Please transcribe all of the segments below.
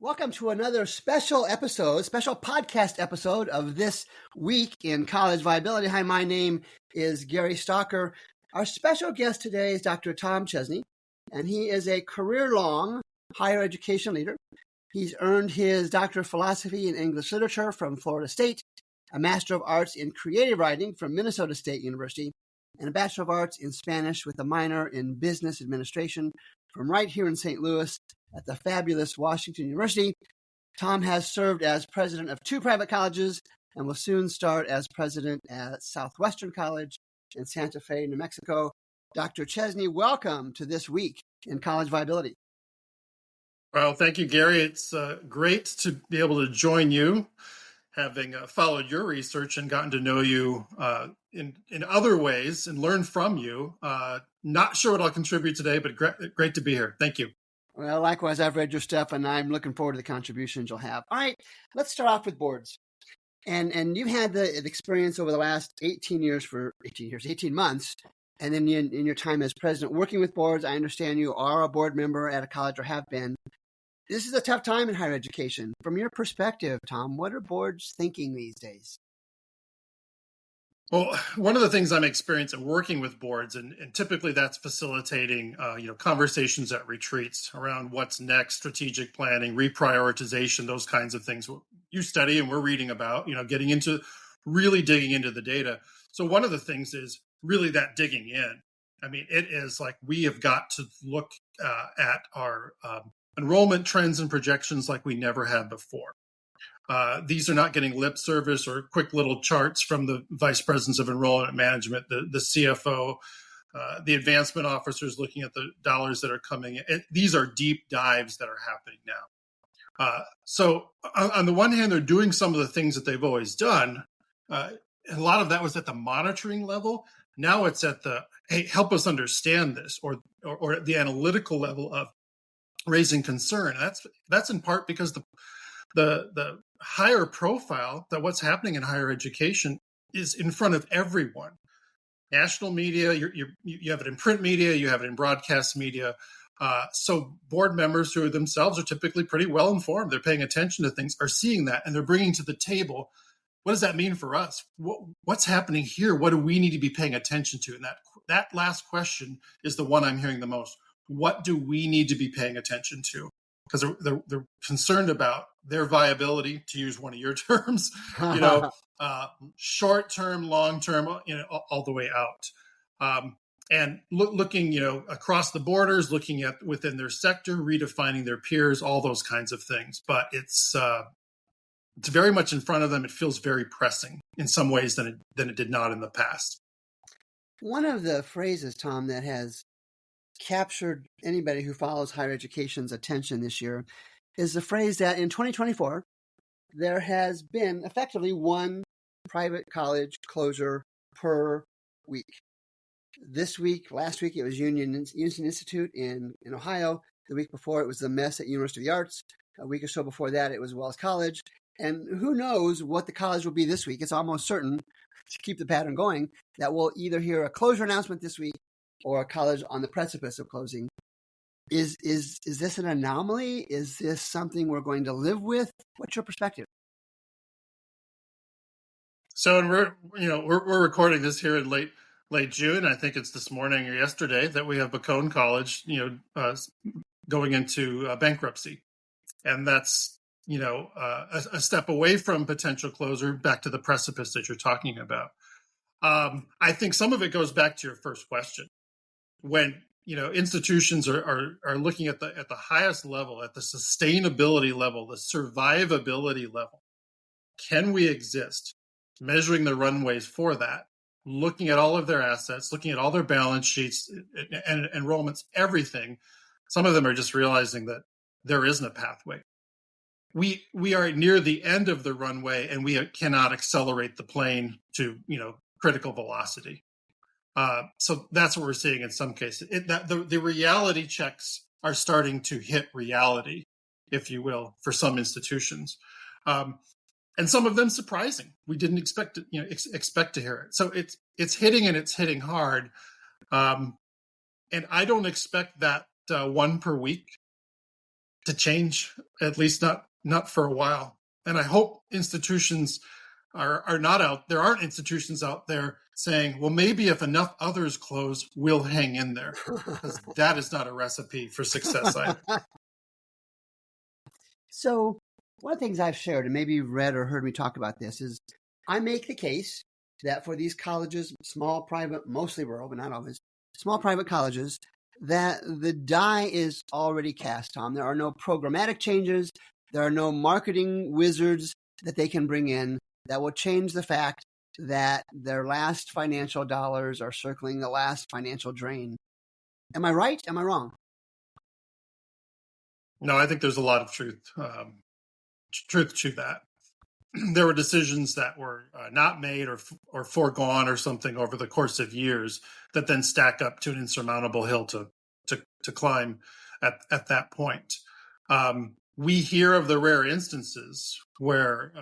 Welcome to another special podcast episode of This Week in College Viability. Hi, my name is Gary Stalker. Our special guest today is Dr. Thom Chesney, and he is a career-long higher education leader. He's earned his Doctor of Philosophy in English Literature from Florida State, a Master of Arts in Creative Writing from Minnesota State University, and a Bachelor of Arts in Spanish with a minor in Business Administration from right here in St. Louis at the fabulous Washington University. Thom has served as president of 2 private colleges and will soon start as president at Southwestern College in Santa Fe, New Mexico. Dr. Chesney, welcome to This Week in College Viability. Well, thank you, Gary. It's great to be able to join you, having followed your research and gotten to know you in other ways and learn from you. Not sure what I'll contribute today, but great to be here. Thank you. Well, likewise, I've read your stuff, and I'm looking forward to the contributions you'll have. All right, let's start off with boards. And you've had the experience over the last 18 months, and then in your time as president working with boards. I understand you are a board member at a college or have been. This is a tough time in higher education. From your perspective, Thom, what are boards thinking these days? Well, one of the things I'm experiencing working with boards, and typically that's facilitating, conversations at retreats around what's next, strategic planning, reprioritization, those kinds of things you study and we're reading about, really digging into the data. So one of the things is really that digging in. I mean, it is like we have got to look at our enrollment trends and projections like we never have before. These are not getting lip service or quick little charts from the vice presidents of enrollment management, the CFO, the advancement officers looking at the dollars that are coming in. These are deep dives that are happening now. So on the one hand, they're doing some of the things that they've always done. A lot of that was at the monitoring level. Now it's at the, hey, help us understand this, or at the analytical level of raising concern. That's in part because the higher profile that what's happening in higher education is in front of everyone. National media, you have it in print media, you have it in broadcast media. So board members who themselves are typically pretty well informed, they're paying attention to things, are seeing that, and they're bringing to the table, what does that mean for us? What's happening here? What do we need to be paying attention to? And that last question is the one I'm hearing the most. What do we need to be paying attention to? Because they're concerned about their viability, to use one of your terms, short term, long term, all the way out. And looking, across the borders, looking at within their sector, redefining their peers, all those kinds of things. But it's very much in front of them. It feels very pressing in some ways than it did not in the past. One of the phrases, Thom, that has captured anybody who follows higher education's attention this year is the phrase that in 2024, there has been effectively 1 private college closure per week. This week, last week, it was Union Institute in Ohio. The week before, it was the Masse at University of the Arts. A week or so before that, it was Wells College. And who knows what the college will be this week. It's almost certain, to keep the pattern going, that we'll either hear a closure announcement this week or a college on the precipice of closing. Is this an anomaly? Is this something we're going to live with? What's your perspective? So, and we're recording this here in late June. I think it's this morning or yesterday that we have Bacone College, going into bankruptcy, and that's a step away from potential closure, back to the precipice that you're talking about. I think some of it goes back to your first question. When institutions are looking at the highest level, at the sustainability level, the survivability level, can we exist? Measuring the runways for that, looking at all of their assets, looking at all their balance sheets and enrollments, everything. Some of them are just realizing that there isn't a pathway. We are near the end of the runway, and we cannot accelerate the plane to critical velocity. So that's what we're seeing in some cases. The reality checks are starting to hit reality, if you will, for some institutions, and some of them surprising. We didn't expect to hear it. So it's hitting, and it's hitting hard. And I don't expect that 1 per week to change, at least not for a while. And I hope institutions are not out. There aren't institutions out there saying, well, maybe if enough others close, we'll hang in there, because that is not a recipe for success either. So one of the things I've shared, and maybe you've read or heard me talk about this, is I make the case that for these colleges, small, private, mostly rural, but not always, small private colleges, that the die is already cast on. There are no programmatic changes. There are no marketing wizards that they can bring in that will change the fact that their last financial dollars are circling the last financial drain. Am I right? Am I wrong? No, I think there's a lot of truth to that. There were decisions that were not made or foregone or something over the course of years that then stack up to an insurmountable hill to climb at that point. We hear of the rare instances where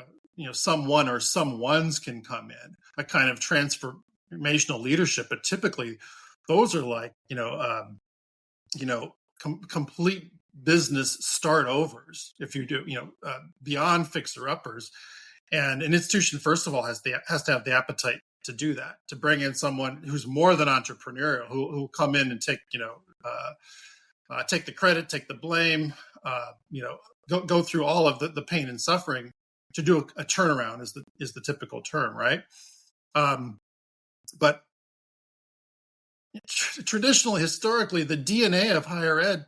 someone or someones can come in, a kind of transformational leadership, but typically those are like complete business start overs, if you do, beyond fixer uppers. And an institution, first of all, has to have the appetite to do that, to bring in someone who's more than entrepreneurial, who come in and take the credit, take the blame, go through all of the pain and suffering to do a turnaround is the typical term, right? But traditionally, historically, the DNA of higher ed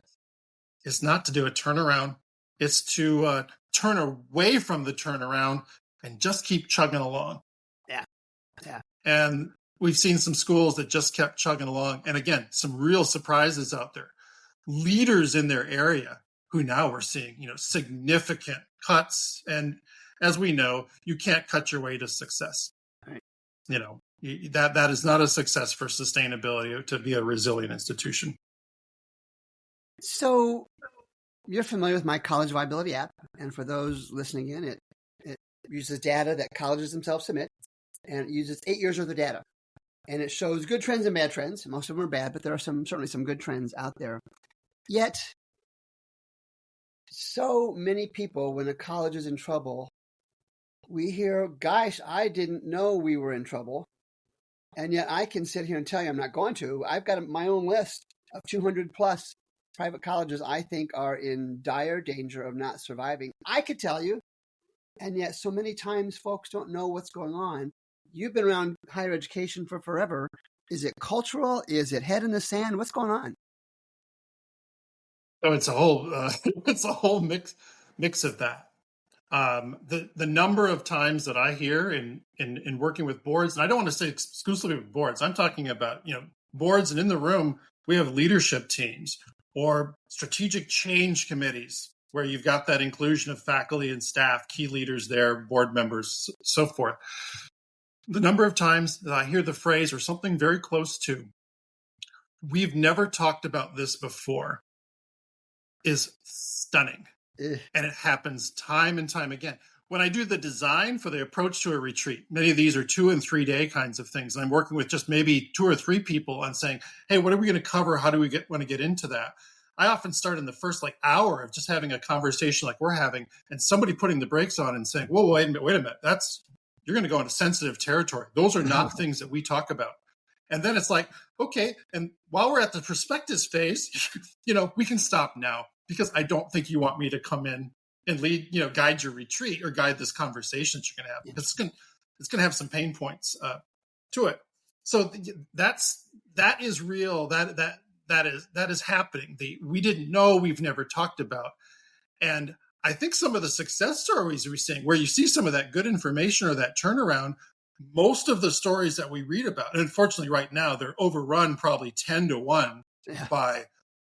is not to do a turnaround. It's to turn away from the turnaround and just keep chugging along. Yeah. And we've seen some schools that just kept chugging along. And again, some real surprises out there. Leaders in their area who now we're seeing, significant cuts. And as we know, you can't cut your way to success. Right. That is not a success for sustainability to be a resilient institution. So you're familiar with my college viability app. And for those listening in, it uses data that colleges themselves submit, and it uses 8 years worth of data. And it shows good trends and bad trends. Most of them are bad, but there are certainly some good trends out there. Yet, so many people, when a college is in trouble, we hear, gosh, I didn't know we were in trouble. And yet I can sit here and tell you, I'm not going to. I've got my own list of 200 plus private colleges I think are in dire danger of not surviving. I could tell you. And yet so many times folks don't know what's going on. You've been around higher education for forever. Is it cultural? Is it head in the sand? What's going on? Oh, it's a whole mix of that. The number of times that I hear in working with boards, and I don't want to say exclusively with boards, I'm talking about, boards, and in the room, we have leadership teams or strategic change committees where you've got that inclusion of faculty and staff, key leaders there, board members, so forth. The number of times that I hear the phrase or something very close to, we've never talked about this before, is stunning. And it happens time and time again. When I do the design for the approach to a retreat, many of these are 2 and 3 day kinds of things. And I'm working with just maybe 2 or 3 people on saying, hey, what are we going to cover? How do we want to get into that? I often start in the first hour of just having a conversation like we're having, and somebody putting the brakes on and saying, whoa, wait a minute. You're going to go into sensitive territory. Those are not things that we talk about. And then it's like, okay. And while we're at the prospectus phase, we can stop now, because I don't think you want me to come in and lead, guide your retreat or guide this conversation that you're going to have. It's going to have some pain points to it. So that is real. That is happening. We didn't know, we've never talked about. And I think some of the success stories we're seeing, where you see some of that good information or that turnaround, most of the stories that we read about, and unfortunately right now, they're overrun probably 10 to 1 by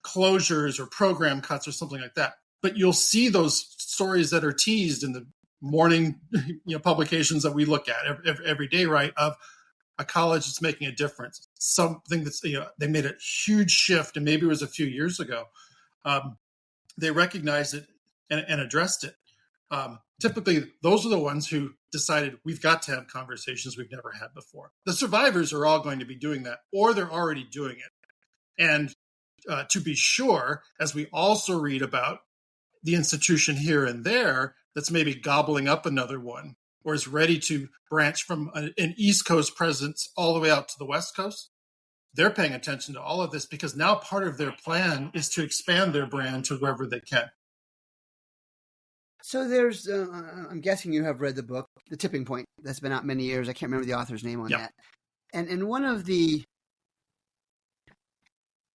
closures or program cuts or something like that. But you'll see those stories that are teased in the morning publications that we look at every day, right, of a college that's making a difference, something that's, they made a huge shift, and maybe it was a few years ago. They recognized it and addressed it. Typically, those are the ones who decided we've got to have conversations we've never had before. The survivors are all going to be doing that, or they're already doing it. And to be sure, as we also read about, the institution here and there that's maybe gobbling up another one, or is ready to branch from an East Coast presence all the way out to the West Coast. They're paying attention to all of this because now part of their plan is to expand their brand to wherever they can. So there's, I'm guessing you have read the book, The Tipping Point, that's been out many years. I can't remember the author's name on that. And one of the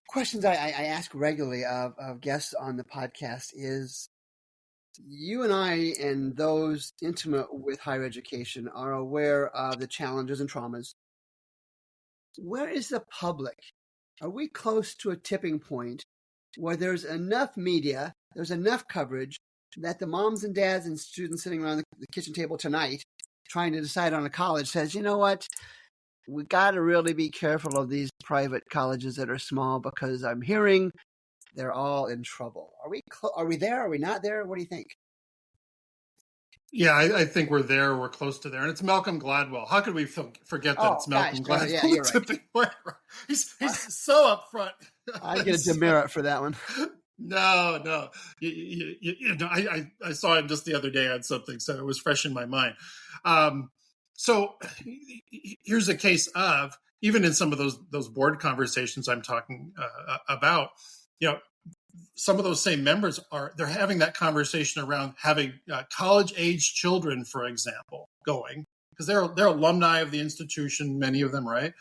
questions I ask regularly of guests on the podcast is, you and I and those intimate with higher education are aware of the challenges and traumas. Where is the public? Are we close to a tipping point where there's enough media, there's enough coverage that the moms and dads and students sitting around the kitchen table tonight trying to decide on a college says, you know what, we got to really be careful of these private colleges that are small because I'm hearing they're all in trouble. Are we there? Are we not there? What do you think? Yeah, I think we're there. We're close to there. And it's Malcolm Gladwell. How could we forget that it's Malcolm Gladwell? Yeah, you're right. He's so upfront. I get a demerit for that one. No. I saw him just the other day on something, so it was fresh in my mind. So here's a case of, even in some of those board conversations I'm talking about, some of those same members they're having that conversation around having college-age children, for example, going, because they're alumni of the institution, many of them, right?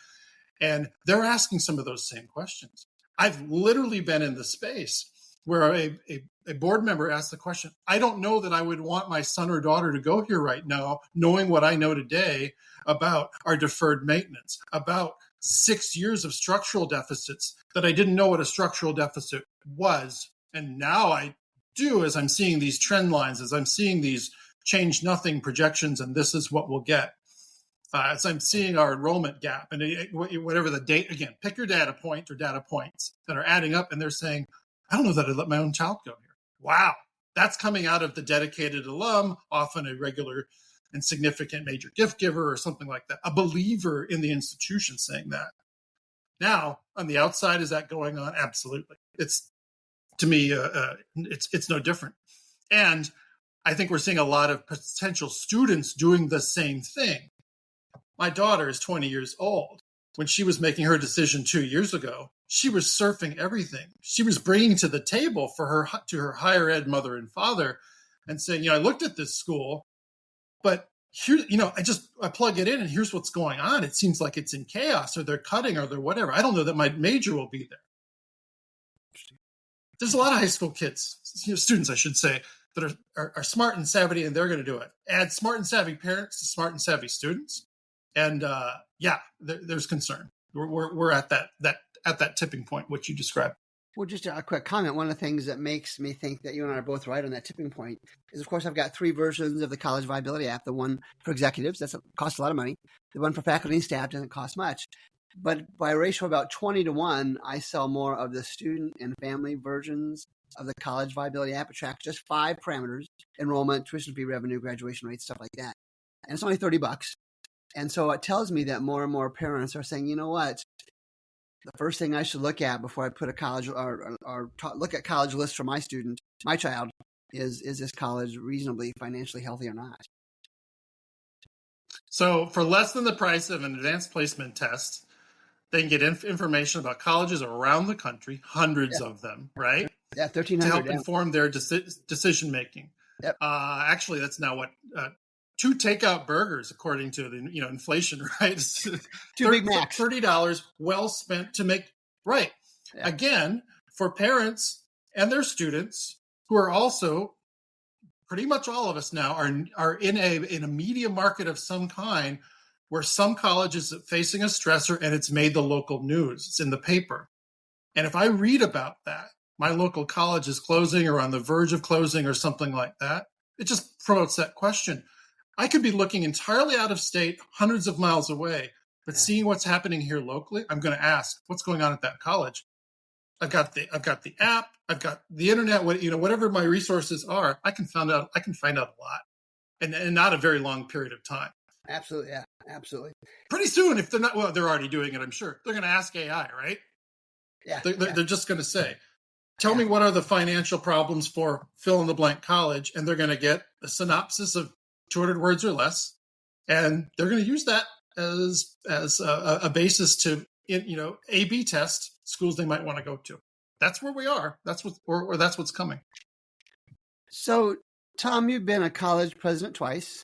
And they're asking some of those same questions. I've literally been in the space where a board member asked the question, I don't know that I would want my son or daughter to go here right now, knowing what I know today about our deferred maintenance, about 6 years of structural deficits that I didn't know what a structural deficit was. And now I do, as I'm seeing these trend lines, as I'm seeing these change nothing projections, and this is what we'll get. As I'm seeing our enrollment gap and whatever the date, again, pick your data point or data points that are adding up, and they're saying, I don't know that I'd let my own child go here. Wow. That's coming out of the dedicated alum, often a regular and significant major gift giver or something like that, a believer in the institution saying that. Now, on the outside, is that going on? Absolutely. It's, to me, it's no different. And I think we're seeing a lot of potential students doing the same thing. My daughter is 20 years old. When she was making her decision 2 years ago, she was surfing everything. She was bringing to the table to her higher ed mother and father and saying, I looked at this school, but here, I plug it in and here's what's going on. It seems like it's in chaos, or they're cutting, or they're whatever. I don't know that my major will be there. There's a lot of high school kids, students, I should say, that are smart and savvy, and they're going to do it. Add smart and savvy parents to smart and savvy students. And there's concern. We're at that tipping point, which you described. Well, just a quick comment. One of the things that makes me think that you and I are both right on that tipping point is, of course, I've got 3 versions of the College Viability app. The one for executives, costs a lot of money. The one for faculty and staff doesn't cost much. But by a ratio of about 20-1, I sell more of the student and family versions of the College Viability app. It tracks just 5 parameters: enrollment, tuition fee revenue, graduation rates, stuff like that. And it's only $30. And so it tells me that more and more parents are saying, you know what? The first thing I should look at before I put a college or look at college lists for my child, is this college reasonably financially healthy or not? So for less than the price of an advanced placement test, they can get information about colleges around the country, hundreds of them, right? Yeah, 1,300. To help inform their decision making. Yep. Actually, that's now what 2 takeout burgers, according to the inflation, right? 2 Big Macs, $30 well spent to make right. Yeah. Again, for parents and their students who are also, pretty much all of us now are in a media market of some kind, where some college is facing a stressor and it's made the local news. It's in the paper. And if I read about that, my local college is closing or on the verge of closing or something like that, it just promotes that question. I could be looking entirely out of state, hundreds of miles away, but seeing what's happening here locally, I'm going to ask, what's going on at that college? I've got the app, I've got the internet, whatever my resources are, I can find out a lot, and not a very long period of time. Absolutely, yeah, absolutely. Pretty soon, if they're not, well, they're already doing it, I'm sure. They're going to ask AI, right? Yeah. They're just going to say, Tell me what are the financial problems for fill in the blank college, and they're going to get a synopsis of 200 words or less, and they're going to use that as a basis to A/B test schools they might want to go to. That's where we are. That's what's coming. So, Thom, you've been a college president twice.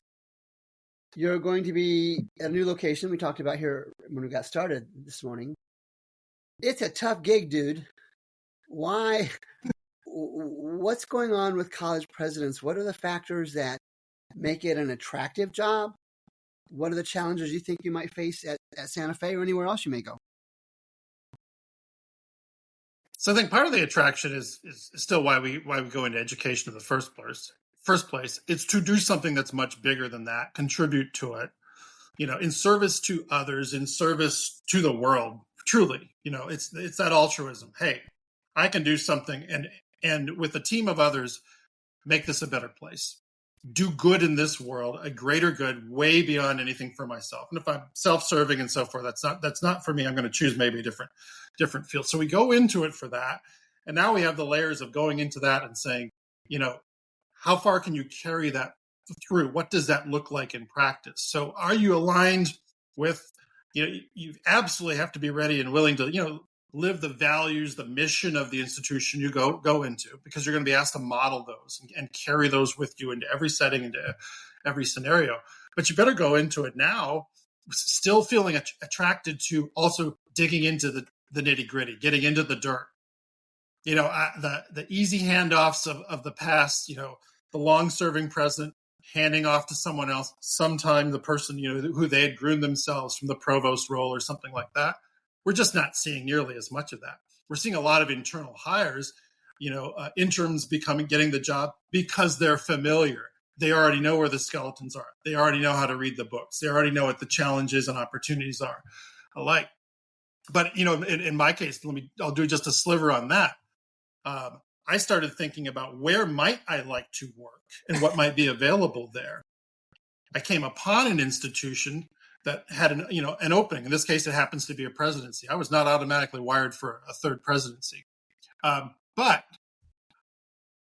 You're going to be at a new location we talked about here when we got started this morning. It's a tough gig, dude. Why? What's going on with college presidents? What are the factors that make it an attractive job? What are the challenges you think you might face at Santa Fe or anywhere else you may go? So I think part of the attraction is still why we go into education in the first place. It's to do something that's much bigger than that, contribute to it, in service to others, in service to the world. Truly, it's that altruism. Hey, I can do something and with a team of others, make this a better place. Do good in this world, a greater good, way beyond anything for myself. And if I'm self-serving and so forth, that's not for me. I'm going to choose maybe a different field. So we go into it for that. And now we have the layers of going into that and saying, how far can you carry that through? What does that look like in practice? So are you aligned with, you absolutely have to be ready and willing to, live the values, the mission of the institution you go into, because you're going to be asked to model those and carry those with you into every setting, into every scenario. But you better go into it now still feeling attracted to also digging into the nitty gritty, getting into the dirt. The easy handoffs of the past, the long serving president handing off to someone else, sometime the person, who they had groomed themselves from the provost role or something like that. We're just not seeing nearly as much of that. We're seeing a lot of internal hires, interims getting the job because they're familiar. They already know where the skeletons are. They already know how to read the books. They already know what the challenges and opportunities are alike. But, in my case, I'll do just a sliver on that. I started thinking about where might I like to work and what might be available there. I came upon an institution that had an opening. In this case, it happens to be a presidency. I was not automatically wired for a third presidency. But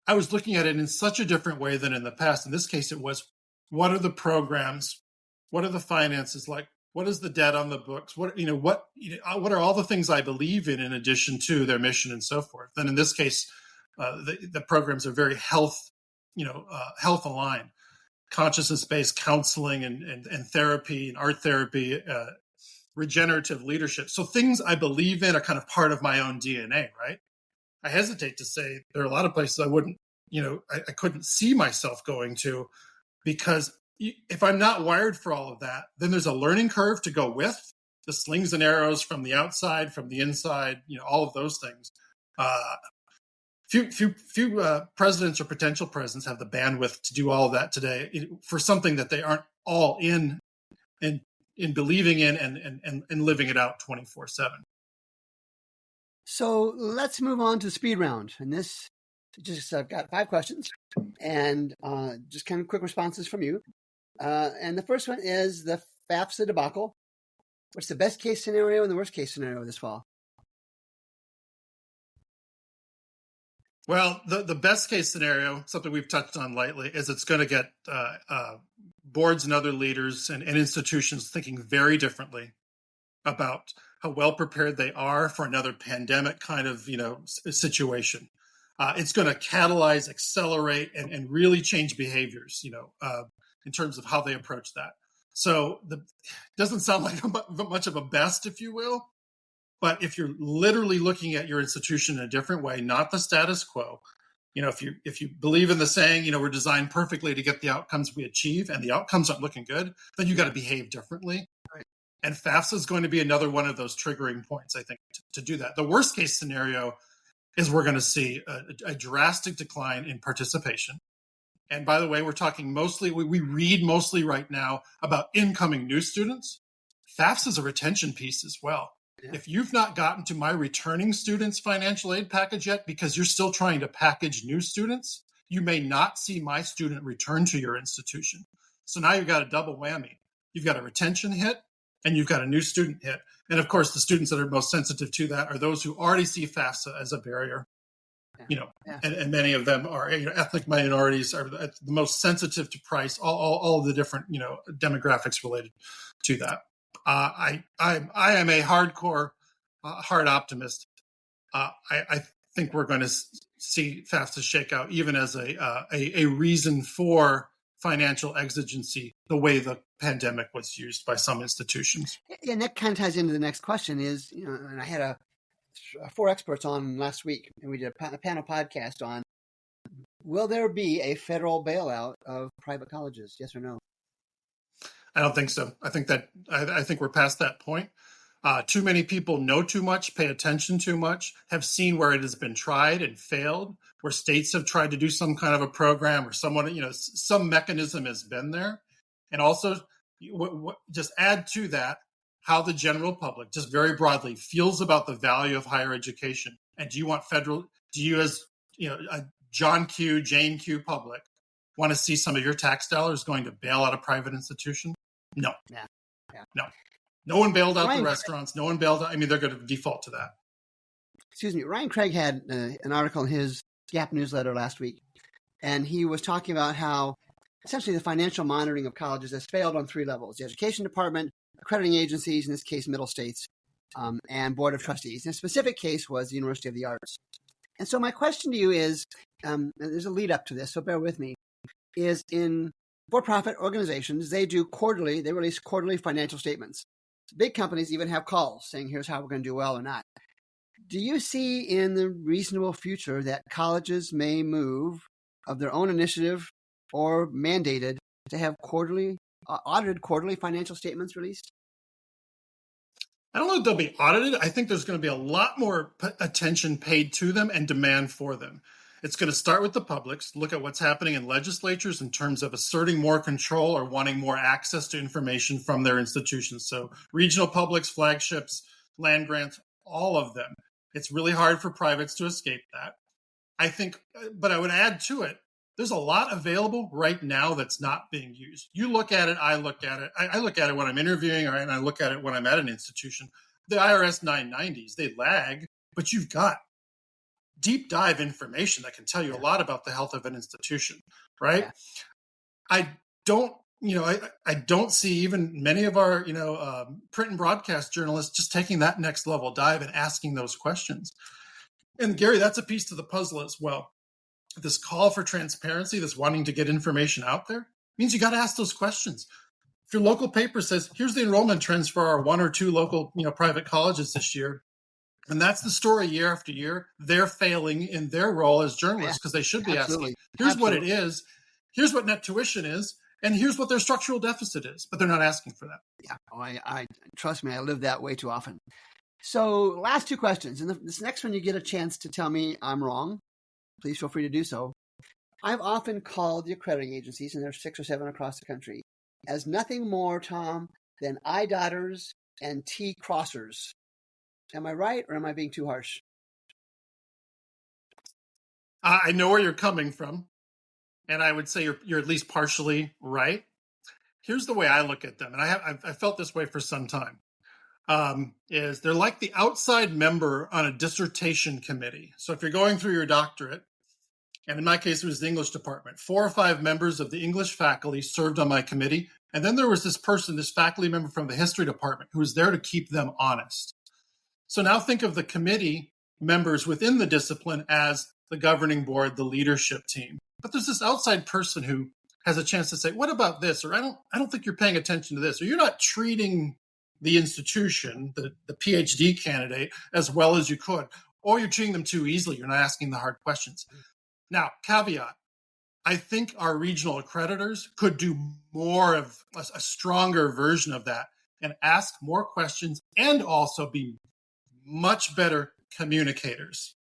I was looking at it in such a different way than in the past. In this case, it was, what are the programs? What are the finances like? What is the debt on the books? What are all the things I believe in addition to their mission and so forth? Then in this case, the programs are very health aligned. Consciousness-based counseling and therapy and art therapy, regenerative leadership. So things I believe in are kind of part of my own DNA, right? I hesitate to say there are a lot of places I wouldn't, I couldn't see myself going to, because if I'm not wired for all of that, then there's a learning curve to go with the slings and arrows from the outside, from the inside, all of those things. Few presidents or potential presidents have the bandwidth to do all of that today for something that they aren't all in believing in and living it out 24/7. So let's move on to the speed round. And this, I've got 5 questions and just kind of quick responses from you. And the first one is the FAFSA debacle. What's the best case scenario and the worst case scenario this fall? Well, the best case scenario, something we've touched on lightly, is it's going to get boards and other leaders and institutions thinking very differently about how well prepared they are for another pandemic kind of situation. It's going to catalyze, accelerate, and really change behaviors, in terms of how they approach that. So it doesn't sound like much of a best, if you will. But if you're literally looking at your institution in a different way, not the status quo, if you believe in the saying, we're designed perfectly to get the outcomes we achieve, and the outcomes aren't looking good, then you got to behave differently. Right. And FAFSA is going to be another one of those triggering points, I think, to do that. The worst case scenario is we're going to see a drastic decline in participation. And by the way, we're talking mostly, we read mostly right now about incoming new students. FAFSA is a retention piece as well. Yeah. If you've not gotten to my returning students financial aid package yet, because you're still trying to package new students, you may not see my student return to your institution. So now you've got a double whammy. You've got a retention hit and you've got a new student hit. And of course, the students that are most sensitive to that are those who already see FAFSA as a barrier. And many of them are ethnic minorities are the most sensitive to price. All of the different demographics related to that. I am a hardcore hard optimist. I think we're going to see FAFSA shake out even as a reason for financial exigency, the way the pandemic was used by some institutions. And that kind of ties into the next question is, and I had 4 experts on last week, and we did a panel podcast on, will there be a federal bailout of private colleges? Yes or no? I don't think so. I think we're past that point. Too many people know too much, pay attention too much, have seen where it has been tried and failed, where states have tried to do some kind of a program or some mechanism has been there. And also, just add to that how the general public, just very broadly, feels about the value of higher education. And do you as a John Q, Jane Q public, want to see some of your tax dollars going to bail out a private institution? No. Yeah. No. No one bailed out the restaurants. No one bailed out. I mean, they're going to default to that. Excuse me. Ryan Craig had an article in his Gap newsletter last week, and he was talking about how essentially the financial monitoring of colleges has failed on 3 levels: the education department, accrediting agencies, in this case, middle states, and board of trustees. In a specific case was the University of the Arts. And so my question to you is, and there's a lead up to this, so bear with me, is in for-profit organizations, they release quarterly financial statements. Big companies even have calls saying, here's how we're going to do well or not. Do you see in the reasonable future that colleges may move of their own initiative or mandated to have audited quarterly financial statements released? I don't know if they'll be audited. I think there's going to be a lot more attention paid to them and demand for them. It's going to start with the publics, look at what's happening in legislatures in terms of asserting more control or wanting more access to information from their institutions. So regional publics, flagships, land grants, all of them. It's really hard for privates to escape that. I think, but I would add to it, there's a lot available right now that's not being used. You look at it, I look at it. I look at it when I'm interviewing, and I look at it when I'm at an institution. The IRS 990s, they lag, but you've got deep dive information that can tell you a lot about the health of an institution, right? Yeah. I don't see even many of our, print and broadcast journalists just taking that next level dive and asking those questions. And Gary, that's a piece to the puzzle as well. This call for transparency, this wanting to get information out there, means you got to ask those questions. If your local paper says, here's the enrollment trends for our 1 or 2 local, private colleges this year, and that's the story year after year, they're failing in their role as journalists because they should be asking, here's what it is, here's what net tuition is, and here's what their structural deficit is, but they're not asking for that. Yeah, I trust me, I live that way too often. So last 2 questions, and this next one you get a chance to tell me I'm wrong. Please feel free to do so. I've often called the accrediting agencies, and there's 6 or 7 across the country, as nothing more, Tom, than I dotters and T crossers. Am I right, or am I being too harsh? I know where you're coming from, and I would say you're at least partially right. Here's the way I look at them, and I've felt this way for some time. Is they're like the outside member on a dissertation committee. So if you're going through your doctorate, and in my case it was the English department, 4 or 5 members of the English faculty served on my committee, and then there was this faculty member from the history department who was there to keep them honest. So now think of the committee members within the discipline as the governing board, the leadership team. But there's this outside person who has a chance to say, what about this? Or I don't think you're paying attention to this. Or you're not treating the institution, the PhD candidate, as well as you could. Or you're treating them too easily. You're not asking the hard questions. Now, caveat, I think our regional accreditors could do more of a stronger version of that and ask more questions and also be much better communicators.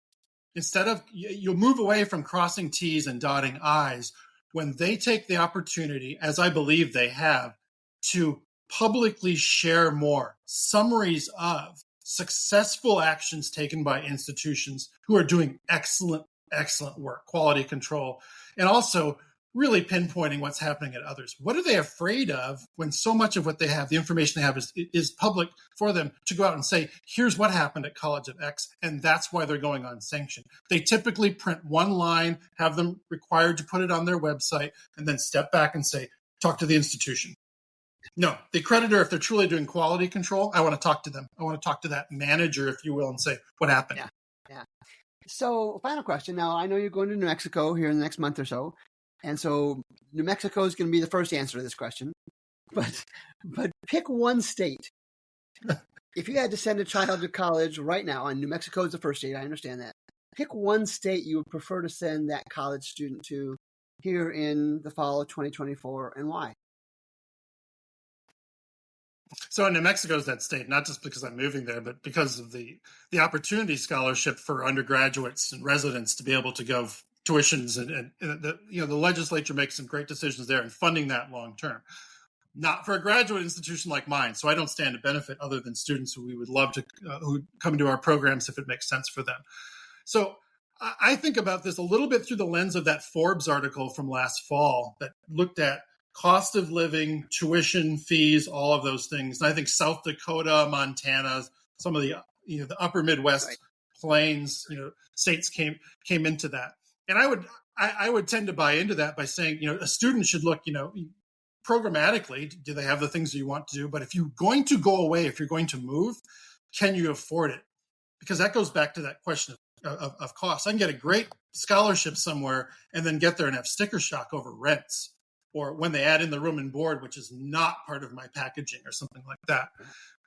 Instead of, you'll move away from crossing T's and dotting I's when they take the opportunity, as I believe they have, to publicly share more summaries of successful actions taken by institutions who are doing excellent work, quality control, and also really pinpointing what's happening at others. What are they afraid of when so much of what they have, the information they have is public for them to go out and say, here's what happened at College of X, and that's why they're going on sanction. They typically print one line, have them required to put it on their website, and then step back and say, talk to the institution. No, the accreditor, if they're truly doing quality control, I want to talk to them. I want to talk to that manager, if you will, and say, what happened? Yeah. So, final question. Now, I know you're going to New Mexico here in the next month or so. And so New Mexico is going to be the first answer to this question. But pick one state. If you had to send a child to college right now, and New Mexico is the first state, I understand that. Pick one state you would prefer to send that college student to here in the fall of 2024, and why? So New Mexico is that state, not just because I'm moving there, but because of the opportunity scholarship for undergraduates and residents to be able to go tuitions, and the legislature makes some great decisions there in funding that long term. Not for a graduate institution like mine, so I don't stand to benefit other than students who we would love to who come into our programs if it makes sense for them. So I think about this a little bit through the lens of that Forbes article from last fall that looked at cost of living, tuition, fees, all of those things. And I think South Dakota, Montana, some of the the upper Midwest plains, states came into that. And I would tend to buy into that by saying, a student should look, programmatically, do they have the things that you want to do? But if you're going to go away, if you're going to move, can you afford it? Because that goes back to that question of cost. I can get a great scholarship somewhere and then get there and have sticker shock over rents, or when they add in the room and board, which is not part of my packaging or something like that.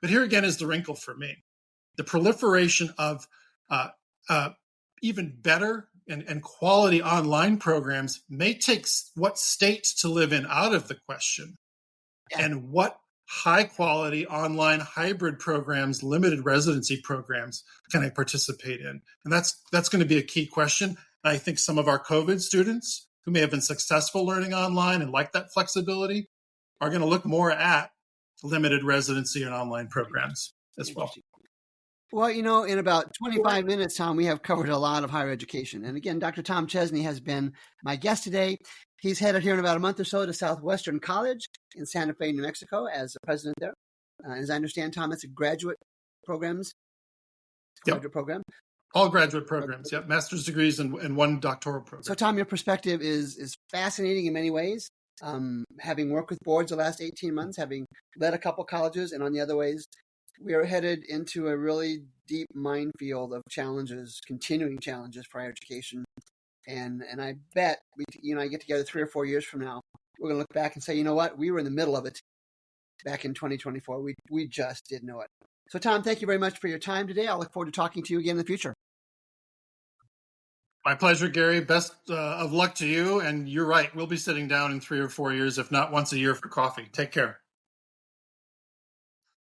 But here again is the wrinkle for me. The proliferation of even better and quality online programs may take what state to live in out of the question, and what high quality online hybrid programs, limited residency programs can I participate in? And that's going to be a key question. And I think some of our COVID students who may have been successful learning online and like that flexibility are going to look more at limited residency and online programs as well. Well, in about 25 minutes, Tom, we have covered a lot of higher education. And again, Dr. Thom Chesney has been my guest today. He's headed here in about a month or so to Southwestern College in Santa Fe, New Mexico, as the president there. As I understand, Tom, it's a graduate programs. Graduate program. All graduate programs, master's degrees and one doctoral program. So, Tom, your perspective is fascinating in many ways. Having worked with boards the last 18 months, having led a couple colleges, and on the other ways, we are headed into a really deep minefield of challenges, continuing challenges for higher education. And I bet I get together 3 or 4 years from now, we're going to look back and say, you know what, we were in the middle of it back in 2024. We just didn't know it. So, Tom, thank you very much for your time today. I look forward to talking to you again in the future. My pleasure, Gary. Best of luck to you. And you're right. We'll be sitting down in 3 or 4 years, if not once a year, for coffee. Take care.